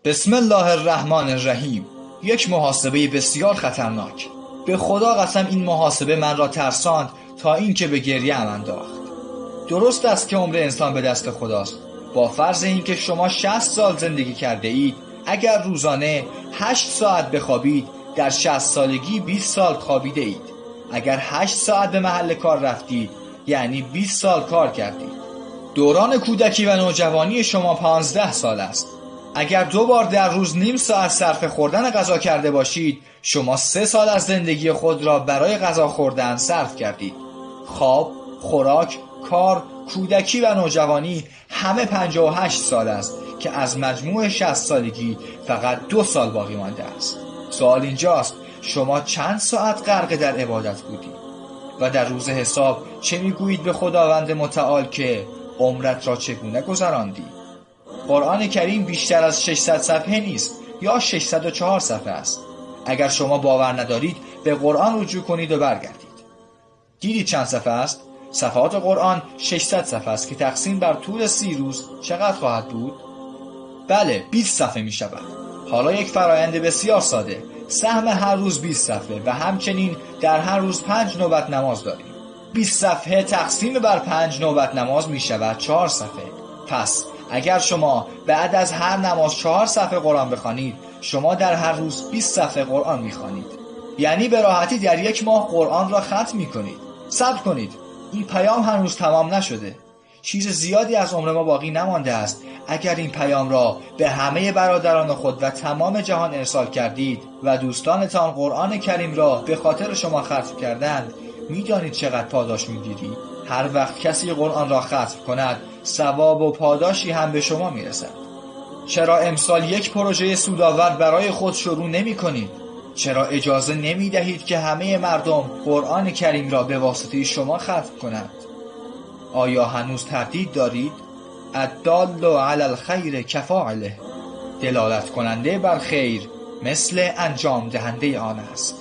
بسم الله الرحمن الرحیم. یک محاسبه بسیار خطرناک. به خدا قسم این محاسبه من را ترساند تا اینکه به گریه ام انداخت. درست است که عمر انسان به دست خداست. با فرض اینکه شما 60 سال زندگی کرده اید، اگر روزانه 8 ساعت بخوابید، در 60 سالگی 20 سال خوابیده اید. اگر 8 ساعت به محل کار رفتید، یعنی 20 سال کار کردید. دوران کودکی و نوجوانی شما 15 سال است. اگر 2 بار در روز نیم ساعت صرف خوردن غذا کرده باشید، شما 3 سال از زندگی خود را برای غذا خوردن صرف کردید. خواب، خوراک، کار، کودکی و نوجوانی همه 58 سال است که از مجموع 60 سالگی فقط 2 سال باقی مانده است. سوال اینجاست شما چند ساعت غرق در عبادت بودید؟ و در روز حساب چه میگویید به خداوند متعال که عمرت را چگونه گذراندی؟ قرآن کریم بیشتر از 600 صفحه نیست، یا 604 صفحه است. اگر شما باور ندارید به قرآن رجوع کنید و برگردید. دیدید چند صفحه است؟ صفحات قرآن 600 صفحه است که تقسیم بر طول 30 روز چقدر خواهد بود؟ بله، 20 صفحه می شود. حالا یک فرایند بسیار ساده. سهم هر روز 20 صفحه و همچنین در هر روز 5 نوبت نماز داریم. 20 صفحه تقسیم بر 5 نوبت نماز می شود 4 صفحه. پس اگر شما بعد از هر نماز 4 صفحه قرآن بخوانید، شما در هر روز 20 صفحه قرآن می خوانید. یعنی به راحتی در یک ماه قرآن را ختم می کنید. صبر کنید، این پیام هنوز تمام نشده. چیز زیادی از عمر ما باقی نمانده است. اگر این پیام را به همه برادران خود و تمام جهان ارسال کردید و دوستانتان قرآن کریم را به خاطر شما ختم کردند، می‌دانید چقدر پاداش می‌گیرید؟ هر وقت کسی قرآن را ختم کند، ثواب و پاداشی هم به شما میرسد. چرا امسال یک پروژه سودآور برای خود شروع نمی‌کنید؟ چرا اجازه نمی‌دهید که همه مردم قرآن کریم را به واسطه شما ختم کنند؟ آیا هنوز تردید دارید؟ الدال علی الخیر کفاعله. دلالت کننده بر خیر مثل انجام دهنده آن است.